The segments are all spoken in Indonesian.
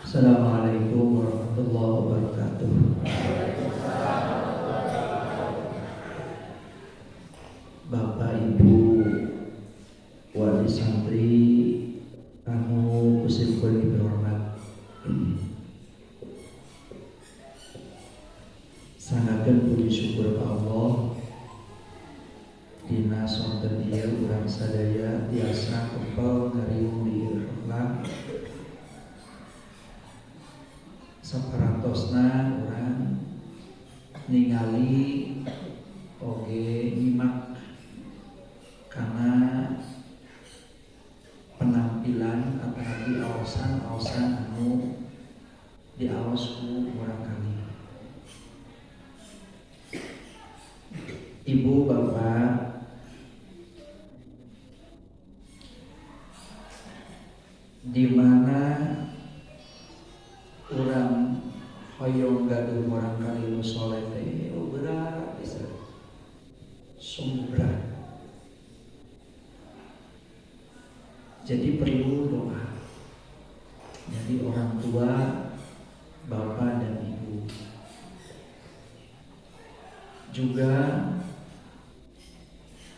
Assalamualaikum warahmatullahi wabarakatuh. Bapak Ibu wali santri anu kusipun dihormat, sangaken puji syukur ka Allah dina sonten ieu urang sadaya tiasa kempel ngariung di akhlak saparantosna urang ningali oge nyimak karena penampilan apalagi aosan anu diaosku urang kali. Ibu bapak di mana urang hoyong gaduh urang kali nu soleh teh berat bisa sungguh berat. Jadi perlu doa. Jadi orang tua, bapak dan ibu juga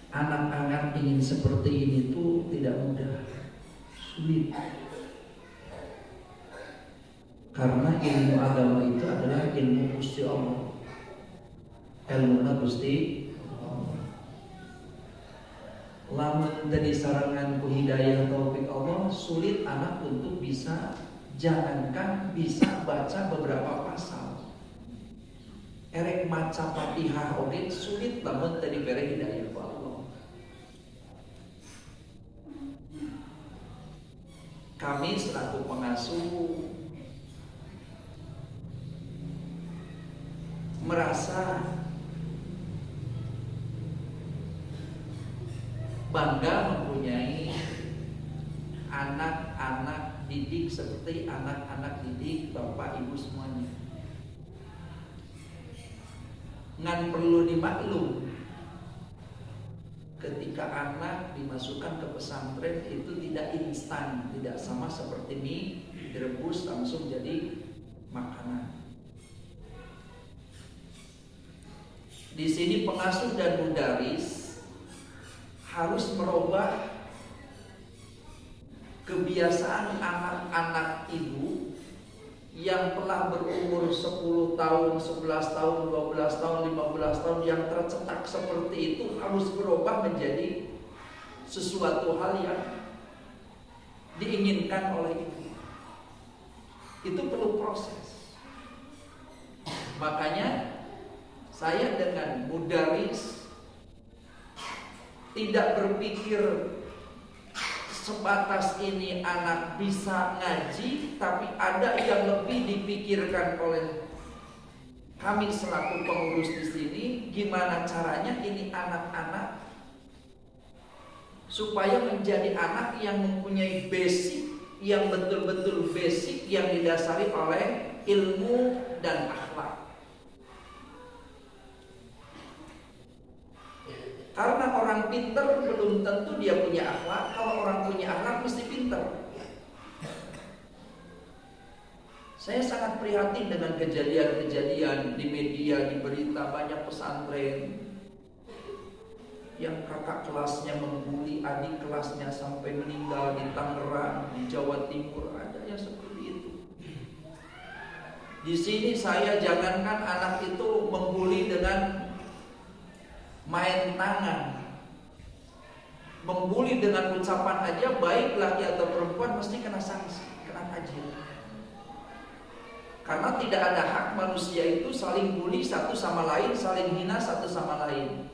anak-anak ingin seperti ini tuh tidak mudah, sulit. Karena ilmu agama itu adalah ilmu Gusti Allah. Ilmu Gusti Allah. Lamun dari sarangan ku hidayah taufik Allah, sulit anak untuk bisa, jangankan bisa baca beberapa pasal. Erek maca Fatihah oge sulit lamun tadi bere hidayah ku Allah. Kami selaku pengasuh merasa bangga mempunyai anak-anak didik seperti anak-anak didik bapak ibu semuanya. Ngan perlu dimaklum, ketika anak dimasukkan ke pesantren itu tidak instan, tidak sama seperti mie direbus langsung jadi makanan. Di sini pengasuh dan mudaris harus merubah kebiasaan anak-anak ibu yang telah berumur 10 tahun, 11 tahun, 12 tahun, 15 tahun yang tercetak seperti itu harus berubah menjadi sesuatu hal yang diinginkan oleh ibu. Itu perlu proses. Makanya saya dengan mudaris tidak berpikir sebatas ini anak bisa ngaji, tapi ada yang lebih dipikirkan oleh kami selaku pengurus di sini, gimana caranya ini anak-anak supaya menjadi anak yang mempunyai basic, yang betul-betul basic, yang didasari oleh ilmu dan akhlak. Karena orang pintar belum tentu dia punya akhlak. Kalau orang punya akhlak mesti pintar. Saya sangat prihatin dengan kejadian-kejadian di media, di berita, banyak pesantren yang kakak kelasnya membuli adik kelasnya sampai meninggal di Tangerang, di Jawa Timur, ada yang seperti itu. Di sini saya jangankan anak itu membuli dengan main tangan, membuli dengan ucapan aja, baik laki atau perempuan mesti kena sanksi, kena ajir. Karena tidak ada hak manusia itu saling bully satu sama lain, saling hina satu sama lain.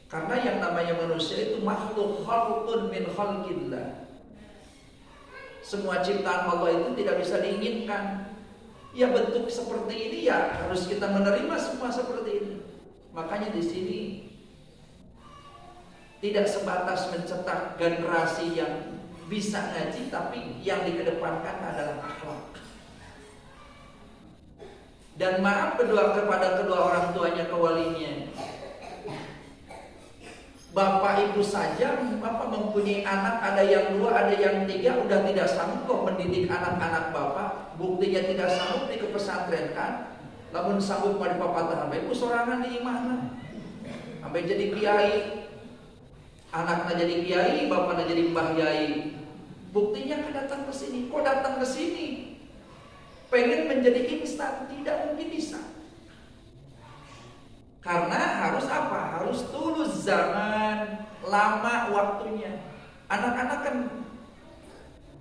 Karena yang namanya manusia itu makhluk khalqun min khalqillah. Semua ciptaan Allah itu tidak bisa diinginkan. Ya bentuk seperti ini ya harus kita menerima semua seperti ini. Makanya di sini tidak sebatas mencetak generasi yang bisa ngaji, tapi yang dikedepankan adalah akhlak. Dan maaf berdoa kepada kedua orang tuanya, ke walinya. Bapak ibu saja, bapak mempunyai anak, ada yang 2, ada yang 3, udah tidak sanggup kok mendidik anak-anak bapak. Buktinya tidak sanggup di pesantren kan. Namun sanggup pada bapak tahan. Ibu sorangan di mana? Sampai jadi kiai, anaknya jadi kiai, bapaknya jadi mbah yai. Buktinya kan datang ke sini. Kok datang ke sini? Pengen menjadi instan, tidak mungkin bisa. Karena harus apa? Harus tulus zaman, lama waktunya. Anak-anak kan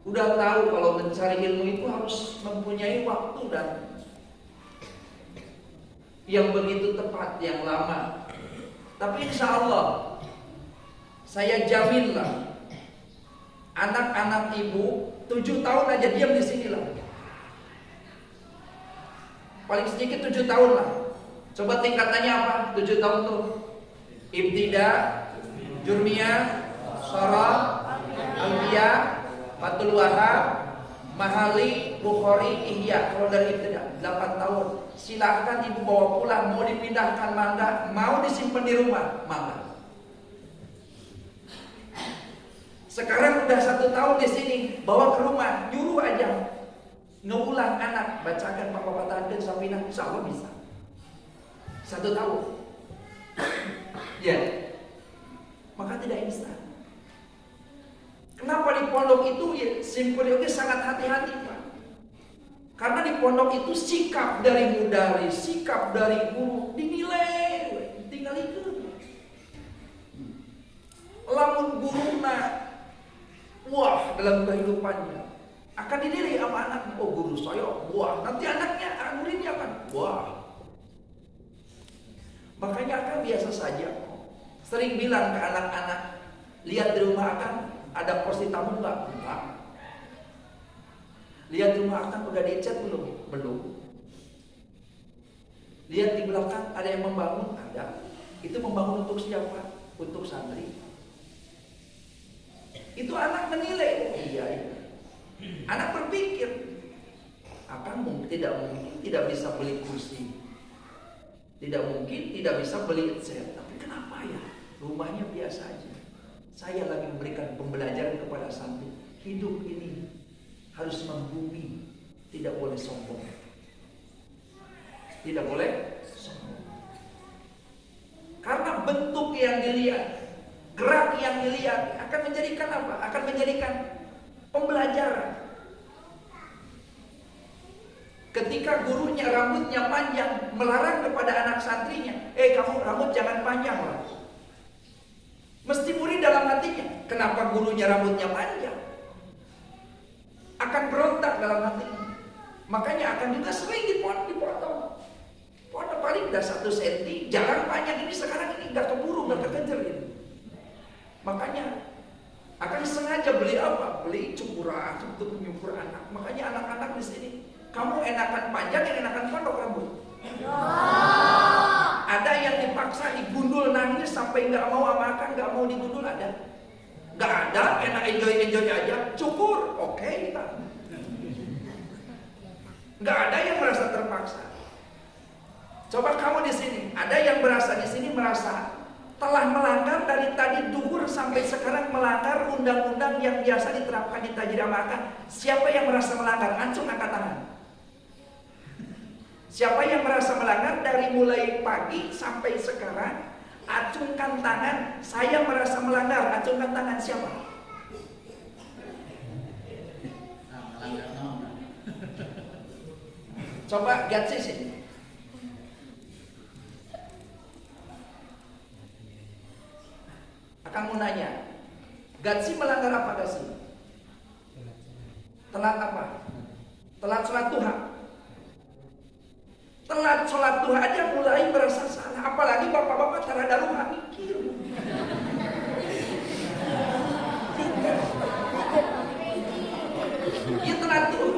udah tahu kalau mencari ilmu itu harus mempunyai waktu dan yang begitu tepat, yang lama. Tapi insya Allah saya jaminlah anak-anak ibu 7 tahun aja diam di sini lah. Paling sedikit 7 tahun lah. Coba tingkatannya apa? 7 tahun tuh. Ibtida, Jurmiyah, Shara, Alfiyah, Fathul Wahab, Mahali, Bukhari, Ihya. Kalau dari ibtida 8 tahun. Silahkan ibu bawa pulang. Mau dipindahkan mangga, mau disimpan di rumah mangga. Sekarang udah 1 tahun di sini, bawa ke rumah, nyuruh aja ngeulang anak, bacakan Papa Fatahkan Safinah, insya Allah bisa. 1 tahun. Ya. Maka tidak instan. Kenapa di pondok itu ya simpulnya sangat hati-hati Pak. Karena di pondok itu sikap dari mudaris, sikap dari guru dinilai, tinggal itu. Lamun guruna wah dalam kehidupannya akan dinilai sama anak. Oh guru saya wah, nanti anaknya muridnya kan wah. Makanya akan biasa saja sering bilang ke anak-anak, lihat di rumah akan ada kursi tamu enggak? Enggak. Lihat di rumah akan udah dicat belum? Belum. Lihat di belakang ada yang membangun? Ada. Itu membangun untuk siapa? Untuk santri. Itu anak menilai. Oh iya. Anak berpikir, akan tidak mungkin tidak bisa beli kursi. Tidak mungkin tidak bisa beli set. Tapi kenapa ya? Rumahnya biasa aja. Saya lagi memberikan pembelajaran kepada santri. Hidup ini harus membumi, tidak boleh sombong. Tidak boleh sombong. Karena bentuk yang dilihat, gerak yang dilihat akan menjadikan apa? Akan menjadikan pembelajaran. Ketika gurunya rambutnya panjang, melarang kepada anak santrinya, kamu rambut jangan panjang lah. Mesti murid dalam hatinya, kenapa gurunya rambutnya panjang? Akan berontak dalam hatinya. Makanya akan juga sering dipotong. Potong paling udah 1 cm, jarang panjang ini sekarang ini nggak keburu, nggak kekejar gitu. Makanya akan sengaja beli apa? Beli cukuran untuk menyukur anak. Makanya anak-anak di sini, kamu enakan panjang, yang enakan pondok rambut. Ada yang dipaksa digundul nangis sampai nggak mau makan, nggak mau digundul ada. Nggak ada, enak enjoy aja, cukur, oke kita. Nggak ada yang merasa terpaksa. Coba kamu di sini, ada yang merasa di sini merasa telah melanggar dari tadi duhur sampai sekarang melanggar undang-undang yang biasa diterapkan di Tajir Makan. Siapa yang merasa melanggar? Acung angkat tangan. Siapa yang merasa melanggar dari mulai pagi sampai sekarang? Acungkan tangan. Saya merasa melanggar. Acungkan tangan siapa? Coba lihat sini. Akan mau nanya, Gatsi melanggar apa Gatsi? Telat apa? Telat sholat duha. Telat sholat duha aja mulai merasa salah. Apalagi bapak-bapak cara daruha mikir. Ya telat duha.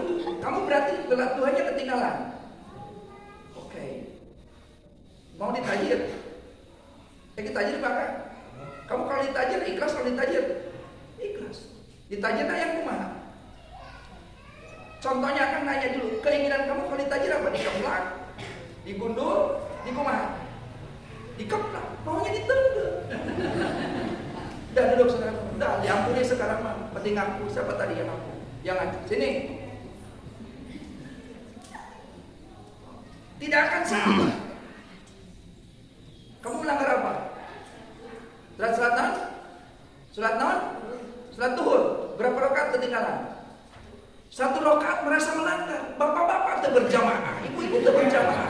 Kamu berarti telat duhanya ketinggalan. Oke. Mau ditajir? Ditajir bakal. Kamu kalau ditajir ikhlas, kalau ditajir ikhlas. Ditajir yang kumaha. Contohnya akan nanya dulu, keinginan kamu kalau ditajir apa? Dikeplak, digundul, dikumaha, dikeplak, maunya ditenggel. Udah duduk saudara. Udah diampuni sekarang mah. Penting ngaku. Siapa tadi yang ngaku? Yang ngaku. Sini. Tidak akan sama. Kamu melanggar apa? Salat non? Salat non? Salat duhur. Berapa rakaat ketinggalan? 1 rakaat merasa melanggar. Bapak-bapak itu berjamaah, ibu-ibu itu berjamaah.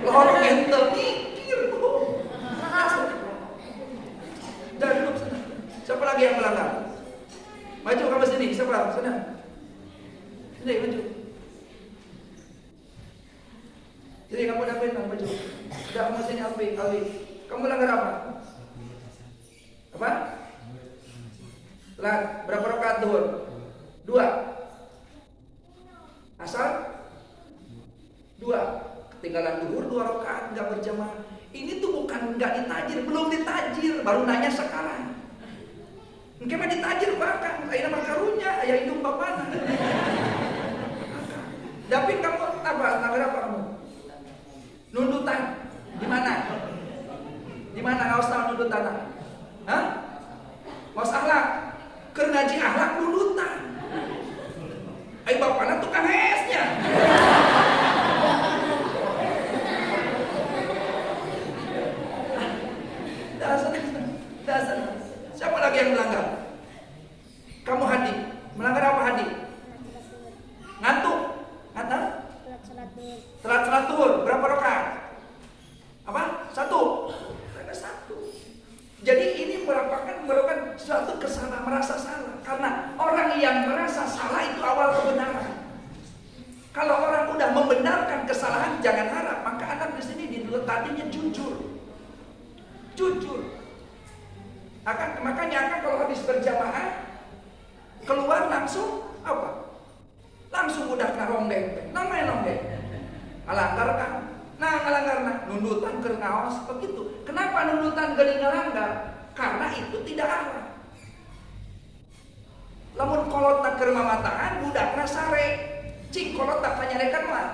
Lorong ente mikir kok. Dah duduk sana. Siapa lagi yang melanggar? Maju kamu sini. Siapa? Sana. Sini maju. Jadi kamu dapat maju. Udah kamu sini Alwi. Kamu melanggar apa? Apa? Salat berapa rakaat duhur? 2. Asar 2. Ketinggalan duhur 2 rakaat enggak berjamaah. Ini tuh bukan enggak ditajir, belum ditajir, baru nanya sekarang. Engke mah ditajir bahkan, ayeuna mah karunya aya hidung bapana. Tapi kamu apa? Langgar apa kamu? Nundutan. Di mana? Di mana ngaos tahu nundutan? Hah? Ngaos akhlak. Keur ngaji akhlak nundutan. Ai bapana tukang hesnya. Dasar. Siapa lagi yang melanggar? Kamu Hadi. Melanggar apa Hadi? Ngantuk. Ngantuk? Telat salat duhur. Berapa rakaat? Apa? 1. Ada 1. Jadi ini merupakan suatu kesalahan, merasa salah. Karena orang yang merasa salah itu awal kebenaran. Kalau orang udah membenarkan kesalahan, jangan harap. Maka anak di sini tadinya jujur. Makanya akan kalau habis berjamaah keluar langsung apa? Langsung udah ngarongdeng. Namanya nongdeng. Ngalanggar kan? Ngalanggar nundutan keur ngaos begitu. Kenapa nundutan geuning ngalanggar? Karena itu tidak arah. Lamun kolotna keur mamataan budakna sare. Cing kolot tak panyarekan mah.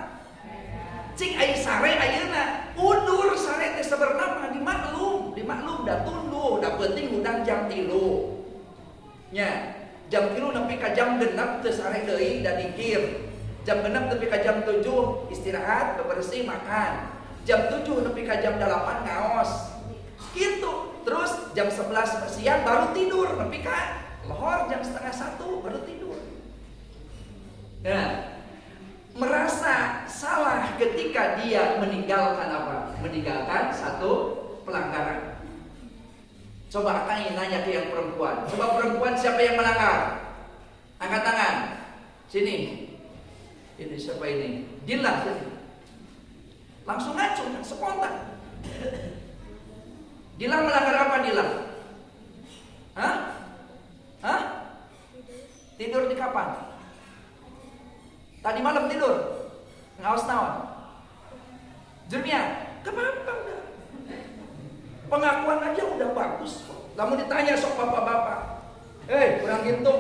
Cing ai sare ayeuna undur sare teh sabenerna dimaklum da tunduh da penting udang jam 3 nya jam 3 nepi ka jam 6 teu sare deui da dikir jam 6 nepi ka jam 7 istirahat bebersih makan jam 7 nepi ka jam 8 ngaos gitu terus jam 11 siang baru tidur nepi ka lohor jam 12:30 baru tidur. Nah, merasa salah ketika dia meninggalkan apa? Meninggalkan satu pelanggaran. Coba akan nanya ke yang perempuan. Coba perempuan siapa yang melanggar? Angkat tangan. Sini. Ini siapa ini? Dila sini. Langsung ngacung, spontan. Dila melanggar apa Dila? Hah? Tidur di kapan? Tadi malam tidur. Ngaos naon? Jurnia, kenapa udah? Pengakuan aja udah bagus kok. Lamun ditanya sok bapak-bapak. Kurang gitu.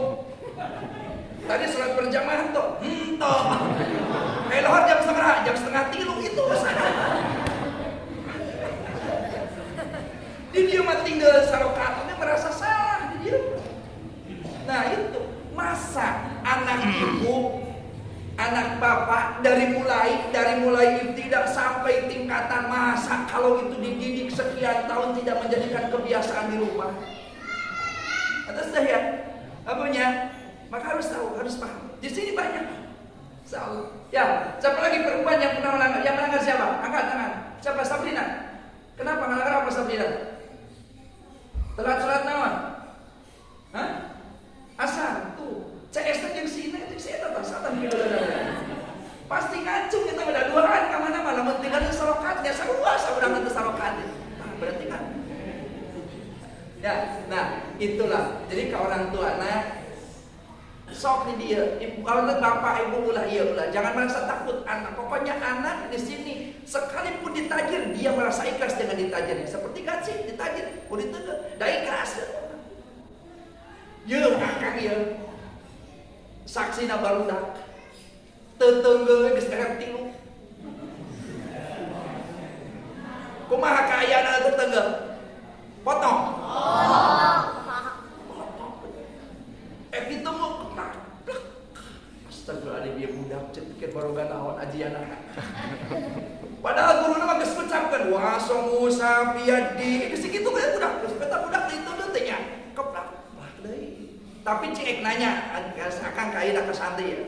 Tadi salat berjamaah tuh. Toh. Lohor jam 2:30 itu sana. Di dia mah tinggal sarokatnya merasa salah di dia. Nah itu masa anak ibu anak bapak dari mulai tidak sampai tingkatan masa kalau itu dididik sekian tahun tidak menjadikan kebiasaan di rumah. Atas dah ya, apanya? Maka harus tahu, harus paham. Di sini banyak. Ya, siapa lagi perempuan yang pernah melanggar? Yang melanggar siapa? Angkat tangan. Siapa? Sabrina. Kenapa melanggar apa Sabrina? Telat salat naon? Hah? Asar tuh. CS yang sini itu saya tetap satan gitu. Pasti ngacung kita udah duaan kemana malah mentinggal sarokatnya sarua saudara itu sarokatnya. Berarti kan. Ya, nah itulah. Jadi ke orang tua sok nih dia, kalau bapak ibu ulah iya ulah. Jangan merasa takut anak. Pokoknya anak di sini sekalipun ditajir dia merasa ikhlas dengan ditajirnya. Seperti gaji ditajir, mau ditegak, dah ikhlas. Ye, kakak ya. Saksi na barudak tetengge geus derek tilu kumaha kaayana tetengge potong ditemu keplak. Astagfirullahaladzim, dia budak cek pikir baru naon ajian anak. Padahal guru nama geus ngucapkeun wa samusa biadi. Geus kitu kayak budak, geus beta budak itu teh nya. Keplak deui. Tapi cek nanya, akang ka ayeuna ka santri ya.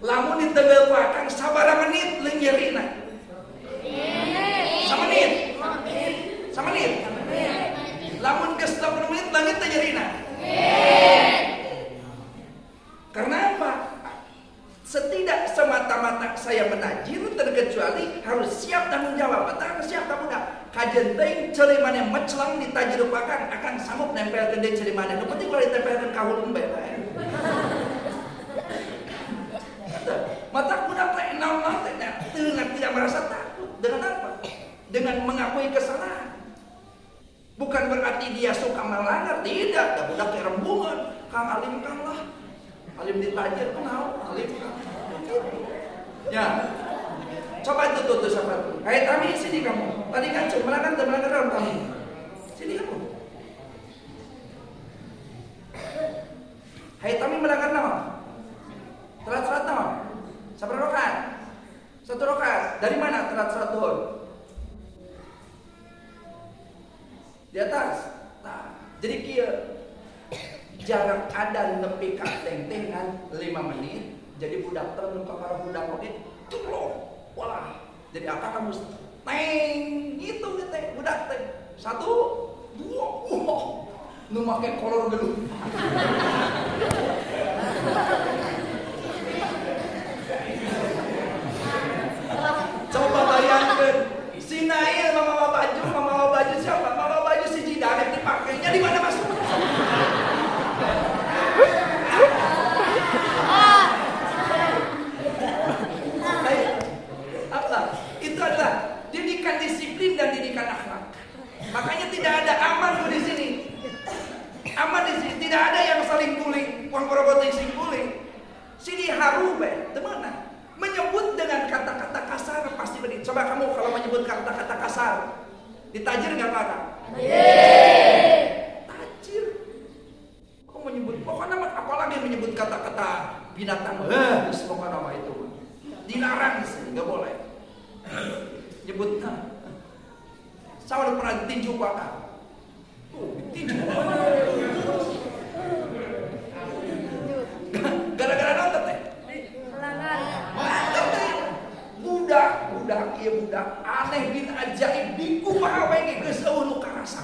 Lamun ditegal ku akang sabaraha menit leung nyerina? Samenit. Samenit. Lamun geus 20 menit langit teh nyerina? Karena apa? Setidak semata-mata saya menajir, terkecuali harus siap tanggung jawab. Atau harus siap tanggung jawab. Kajen teuing celimane meclang ditajir akang, akan sanggup nempelkeun deui celimane. Nu penting kalau ditempelkeun ka hulun bae. Mata budak teh naon teh tidak merasa takut. Dengan apa? Dengan mengakui kesalahan. Bukan berarti dia suka melanggar, tidak. Da budak teh rembungan, Kang alim Kang lah. Alim ditajir kenal, alim Kang. Ya. Coba tuh sahabat. Hai Tami sini kamu. Tadi kan melanggar dalam Tami. Sini kamu. Hai Tami melanggar naon? Telat naon? Sabar rakaat. 1 rakaat. Dari mana telat 1 duhur? Di atas. Nah, jadi kieu jarak ada nepi ka teng-tengan 5 menit. Jadi budak teh nu para budak oge tuh wah. Jadi akang harus teng gitu teh budak teh. 1 2 nu make kolor gelut. Coba bayangkan, si Nail mama baju siapa? Mama baju si Jidanek dipakainya di mana masuk? Apa? Itu adalah didikan disiplin dan didikan akhlak. Makanya tidak ada aman di sini. Aman di sini tidak ada yang saling kuling, uang perobot sing kuling. Sini harube, teman. Menyebut dengan kata-kata kasar pasti benar. Coba kamu kalau menyebut kata-kata kasar, ditajir nggak kakak? Tajir. Kok menyebut? Pokoknya apalagi menyebut kata-kata binatang. Pokoknya nama itu dilarang sih, nggak boleh. Nyebut saya udah pernah ditinju kakak. Ditinju. Gara-gara nonton teh. Budak ieu budak aneh bin ajaib di kumaha we geus eueuh nu karasa.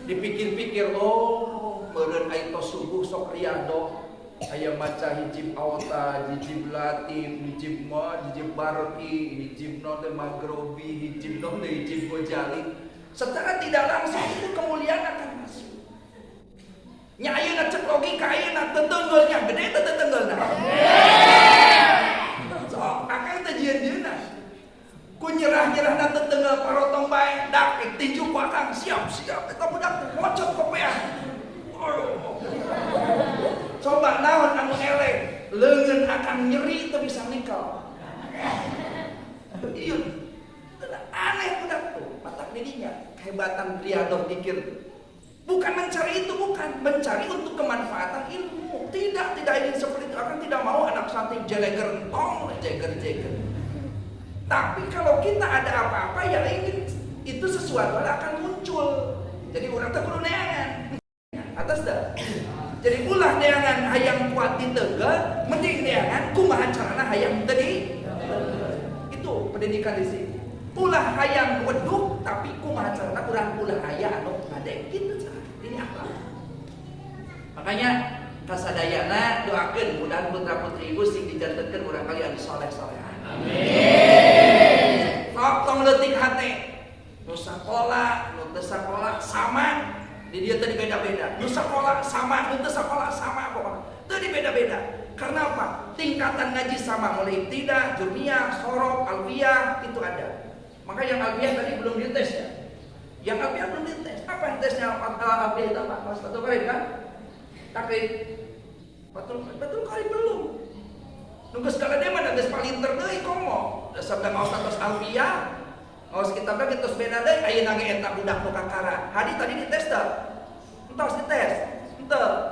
Dipikir-pikir meureun aya tos subuh sok riyado aya maca hijib awta, hijib latif, hijib barki, hijib non maghribi, hijib non hijib gojali. Secara tidak langsung itu kemuliaan akan masuk. Nya ayeuna cek logika ayeuna teu teunggeulnya gede teu teunggeulna. Akang teh jieun-jieunna. Ku nyerah-nyerah na teu teunggeul parotong bae, dak tinju ku akang siap eta budak mocot kopean. Coba naon anu elek, leungeun akang nyeri teu bisa nikal. Ieu aneh budak tuh, matak dirinya kehebatan riadoh dikir. Bukan mencari itu, bukan mencari untuk kemanfaatan ilmu. Tidak ingin seperti itu. Akan tidak mau anak santri jeleger tong, jeger. Tapi kalau kita ada apa-apa ya ingin itu sesuatu akan muncul. Jadi orang teh kudu neangan. Atas dah. Jadi ulah neangan hayang kuat diteugel, mending neangan kumaha carana hayang tadi. Itu pendidikan di sini. Ulah hayang weduk tapi kumaha carana urang ulah aya anu bade gitu. Ini akhlak. Makanya kasadayana doakeun mudah putra-putri ibu sing dijantenkeun urang kali anu saleh-salehan. Amin. Sok tong leutik hate. Nu sakola, nu teu sakola sama. Di dia tadi beda-beda. Nu sakola sama, nu teu sakola sama pokokna. Teu dibeda-beda. Karena apa? Tingkatan ngaji sama mulai ibtidah, jurmiyah, sorok, alfiyah itu ada. Maka yang alfiyah tadi belum dites ya. Yang alfiyah belum dites. Apa yang tesnya alfiyah itu apa? Pas Fathul Qorib kan? Taklid. Fathul Qorib belum. Nunggu segala dia mana geus paling terdeui komo. Sabda ngaos atas alfiyah. Ngaos kitabna kitu beda deui ayeuna ge eta budak nu kakara. Hadi tadi dites teh. Entos dites.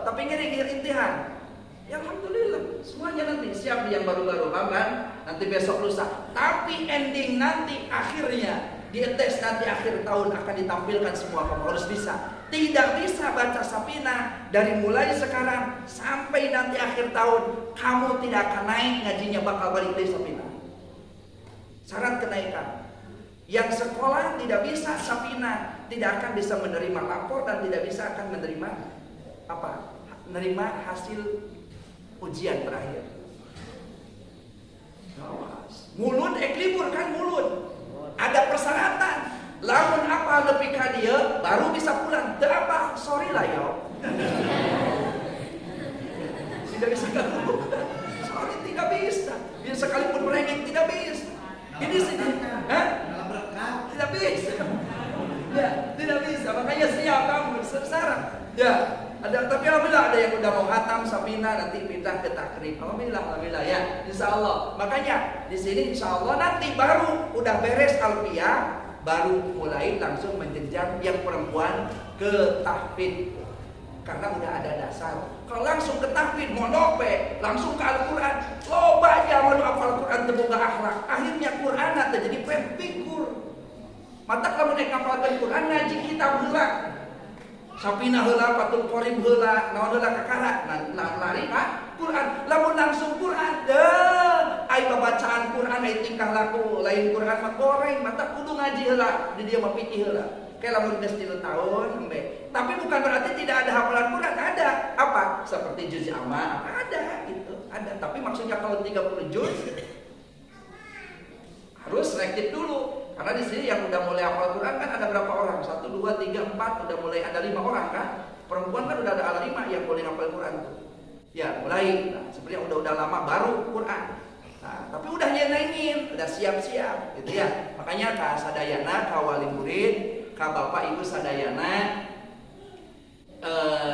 tapi ngiri intihan. Ya alhamdulillah, semuanya nanti siap yang baru-baru kan? Nanti besok lusa. Tapi ending nanti akhirnya di tes nanti akhir tahun akan ditampilkan semua kamu harus bisa. Tidak bisa baca Safinah dari mulai sekarang sampai nanti akhir tahun kamu tidak akan naik ngajinya, bakal balik dari Safinah. Syarat kenaikan. Yang sekolah tidak bisa Safinah tidak akan bisa menerima lapor dan tidak bisa akan menerima apa? Menerima hasil ujian terakhir. Mulut libur kan mulut. Ada persyaratan. Lamun apa lebih ka dia baru bisa pulang. Teu apa? Sorry lah ya. Tidak bisa kamu. Sorry tidak bisa. Biar sekalipun merengek tidak bisa. Ini sini. Hah? Tidak bisa. Ya, tidak bisa. Makanya siap kamu syarat. Ya. Tapi alhamdulillah ada yang udah mau khatam Safinah nanti pindah ke takrib. Alhamdulillah ya, insya Allah. Makanya di sini insya Allah nanti baru udah beres alfiyah, baru mulai langsung menjenjang yang perempuan ke tahfidz. Karena udah ada dasar. Kalau langsung ke tahfidz monope, langsung ke Al-Quran, loba aja mau hafal Quran terbuka akhlak. Akhirnya Quran atau jadi pikir. Mata kamu naik hafalkan Quran ngaji kitab heula. Safinah heula, Fathul Qorib heula, naon heula kakara, lari Pak Quran. Lamun langsung Quran, ai babacaan Quran ai tingkah laku lain Quran mah goreng, mata kudu ngaji heula, di dia mah piti heula. Kayak lamun geus 3 tahun embe. Tapi bukan berarti tidak ada hafalan Quran, ada. Apa? Seperti juz amma, ada gitu. Ada, tapi maksudnya kalau 30 juz harus rekit dulu. Karena di sini yang udah mulai hafal Quran kan ada berapa orang? 1, 2, 3, 4, udah mulai ada 5 orang kan? Perempuan kan udah ada 5 yang boleh hafal Quran tuh. Ya mulai, nah, seperti yang udah lama baru Quran. Nah, tapi udah nyenengin, udah siap-siap, gitu ya. Makanya ka sadayana, ka wali murid, ka bapak ibu sadayana,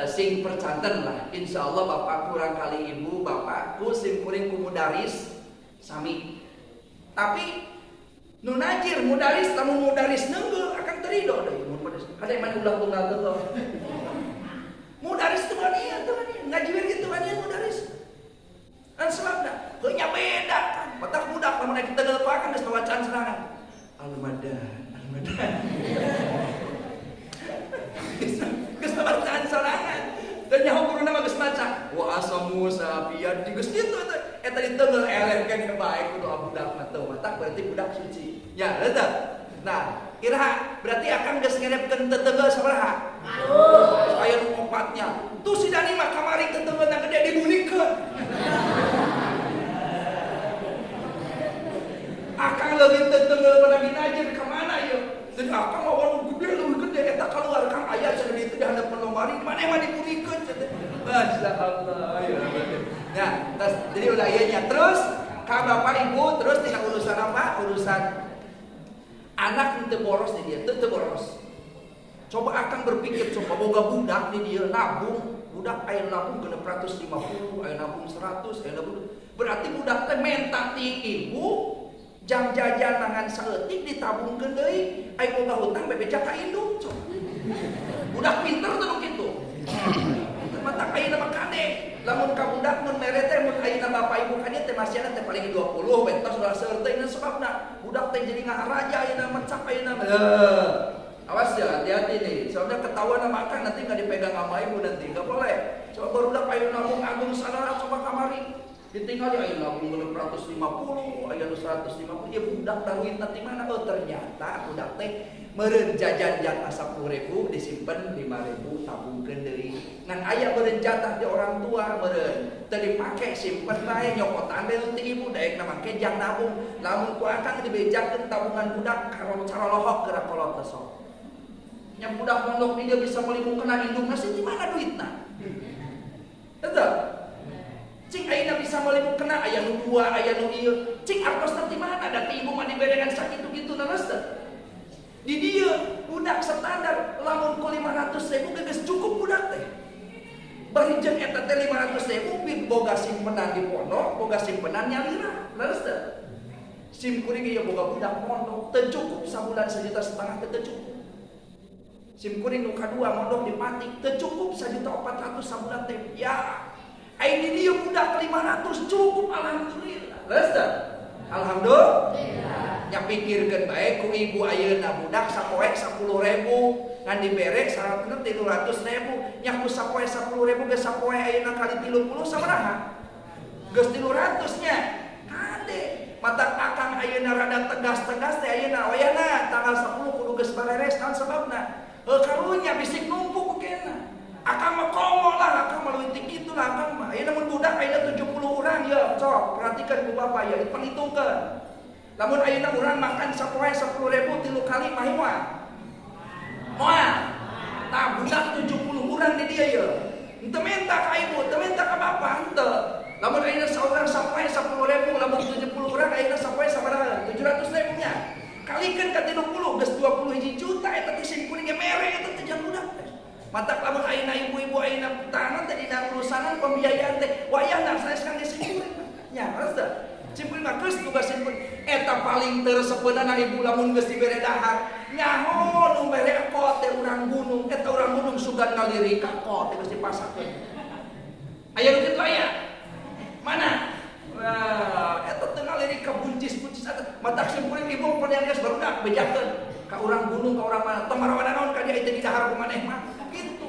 sing percanten lah. Insya Allah bapak kurang kali ibu, bapakku sing kuring kumudaris, sami. Tapi nunajir mudaris, tamu mudaris nenggel akan terido deh. Ada yang mana ulang tunggal tuh. Mudaris tuh kan iya, ngaji gitu kan iya mudaris. Dan sebabnya, hanya beda kan. Patak budak lamun naik tegal pakan geus bacaan serangan. Al-Madan. Geus bacaan serangan. Dan nyaho guru nama geus baca. Wa asamu safiyan geus kitu teh. Eta diteungel eleh kan baik kudu budak mah teu matak berarti budak suci. Ya, eta. Nah, kira berarti akan geus ngerepkeun teteungel sabaraha? Aya nu opatnya. Tuh si Dani mah kamari teteungeulna gede dibunikeun. Akang leuwih teteungel pada minajir ka mana ye? Deuk akang mah warung gede leuwih gede eta keluar kang aya cenah ditu di handap lemari mana mah dibunikeun cenah. Masyaallah ya. Nah, jadi ulah ieu terus ka bapak ibu terus tina urusan apa? Urusan anak teu boros di dia, teu boros. Coba akan berpikir coba boga budak di dia nabung, budak aya nabung 650, aya nabung 100, aya nabung. Berarti budak teh menta ti ibu jam jajan nangan saeutik ditabungkeun deui, aya boga hutang bebeja ka indung. Budak pinter teh nu kitu. Mata ayeuna mah kade. Lamun ka budak mun mere teh mun ayeuna bapak ibu kadieu teh masihna teh paling 20 bentos ulah seueur teh sababna budak teh jadi ngaraja ayeuna mencap ayeuna. Awas ya, hati-hati nih. Soalnya ketahuan sama akang nanti nggak dipegang sama ibu nanti, nggak boleh. Coba baru udah ayo nabung agung sana, coba kamari. Ditinggal ya ayo nabung 650, ayo 150. Ya budak taruhin nanti mana? Oh ternyata budak teh meureun jajan jatah 10.000 disimpen 5.000 tabungkeun deui. Ngan aya meureun jatah di orang tua meureun. Teu dipake simpen bae nyokotan deui ti ibu daek na make jang nabung. Lamun ku akang dibejakeun tabungan budak karo cara lohok geura kolot teh sok. Yang budak pondok dia bisa melipung kena indung nasi di mana duitna? Betul? Cing ayeuna bisa melipung kena aya nu 2, aya nu ieu. Cing artos nanti mana ada ibu mah diberegan sakitu-kitu na geus teh. Di dieu budak standar lamun ku 500.000 geus cukup budak teh. Bari jeung eta teh 500.000 bid boga simpenan di pondok, boga simpenan nyalira. Leres teh. Sim kuring ieu boga budak pondok teu cukup sabulan 1,5 juta teh teu cukup. SIM kuning nu kadua modok dipatik teu cukup 1.400.000 sabulan teh. Ya. Ini dia budak 500 cukup alhamdulillah. Leus teh? Alhamdulillah. Nya pikirkeun bae ku ibu ayeuna budak sapoe 10.000 ngan dibere syaratna 300.000. Nya ku sapoe 10.000 geus sapoe ayeuna kali 30 sabaraha? Geus 300 nya. Kade. Mata akang ayeuna rada tegas-tegas teh ayeuna wayana tanggal 10 kudu geus bareres naon sababna? Karunya bisik numpuk kena. Akang mah komo lah, akang mah leuwih kitu lah akang mah. Ayeuna mun budak ayeuna 70 urang ya, sok perhatikan ku Bapak ya, diperhitungkeun. Lamun ayeuna urang makan sapoe 10.000 3 kali mah moal. Moal. Tah budak 70 urang di dia ya. Henteu menta ka ibu, teu menta ka bapak henteu. Lamun ayeuna saurang sapoe 10.000, lamun 70 urang ayeuna sapoe sabaraha? 700.000 nya. Kalikeun ka 30 geus 21 juta eta teh SIM kuning mere eta teh jang budak teh. Mata lamun ayeuna ibu-ibu ayeuna tangan teh dina urusanan pembiayaan teh wayahna sanes kang SIM kuning. Nya, harus teh. SIM kuning mah geus tugas SIM kuning. Eta paling teureuseupeunana ibu lamun geus dibere dahar. Nyaho nu mere kot teh urang gunung, eta urang gunung sugan ngaliri ka kot teh geus dipasakeun. Aya nu kitu aya? Mana? Wah, eta teu ngaliri ka buncis-buncis eta. Mata SIM kuning ibu pernah geus barudak bejakeun ka urang gunung ka urang mana. Teu marawana naon ka dia teh di dahar ku maneh mah. Gitu.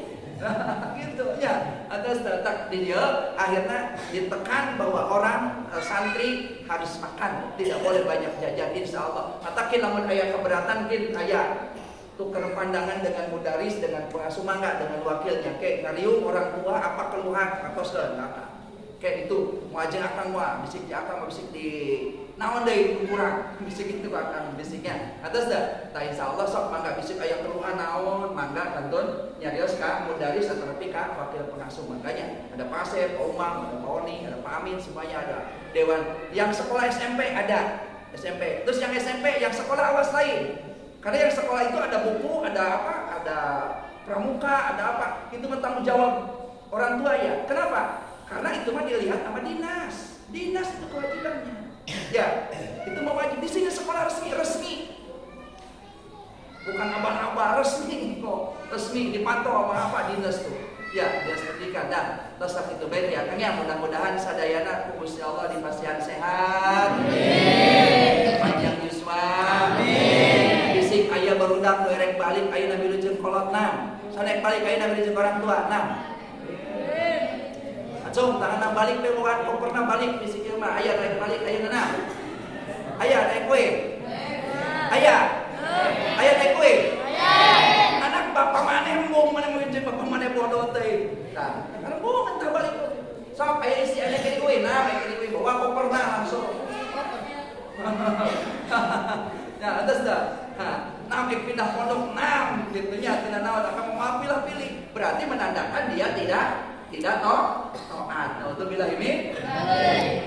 Gitu ya. Atas tak di dia akhirnya ditekan bahwa orang santri harus makan, tidak boleh banyak jajan insyaallah. Matakin lamun aya keberatan kin aya tukar pandangan dengan mudaris, dengan pengasuh mangga, dengan wakilnya ke ngariung orang tua apa keluhan atoskeun kayak itu mau aja akang mah bisik di akang mah bisik di naon deui kurang bisik itu akang bisiknya atas dah tah insyaallah sok mangga bisik aya keluhan naon mangga kantun nyarios ka mudaris atau ka wakil pengasuh mangganya ada Pak Asep, Pak Umang, ada Pak Oni, ada Pak Amin, semuanya ada dewan yang sekolah SMP ada SMP terus yang SMP yang sekolah awas lain karena yang sekolah itu ada buku ada apa ada pramuka ada apa itu bertanggung jawab orang tua ya kenapa karena itu mah dilihat sama dinas itu kewajibannya ya itu mah wajib di sini sekolah resmi bukan abah-abah resmi kok resmi dipantau sama apa dinas tuh ya dinas pendidikan dan tetap itu baik ya Kang ya mudah-mudahan sadayana ku Gusti Allah dipasihan sehat amin panjang yuswa amin bisik aya barudak erek balik ayeuna milujeun kolotna sanek balik ayeuna milujeun orang tua Acung, tangan balik pe bukan kok pernah balik di sini mah aya naik balik aya nana. Aya naik kue. Aya naik kue. Anak bapak maneh embung maneh meunceun bapak maneh bodoh teh. Tah, kan embung entah balik. Sok aya isi aya ke kue nah, aya ke kue bawa kok pernah langsung. Ya, atas dah. Nah, pindah pondok 6 gitu nya tina naon akan mau pilih. Berarti menandakan dia tidak taat. Nauzubillah ini.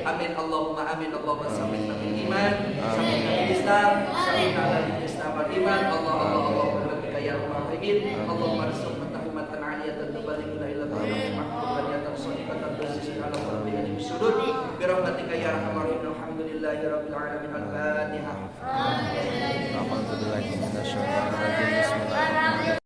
Amin Allahumma amin Allahumma samin bil iman, samin bil Islam, samin bil Islam wal iman. Allah bika ya rahimin. Allahumma rizqna tahimatan aliyatan tubalikuna ila mahmud wa yatasadiqatan tasisi ala rabbika bisudud bi rahmatika ya arhamar rahimin. Alhamdulillahi rabbil alamin. Al-Fatihah. Amin. Bismillahirrahmanirrahim.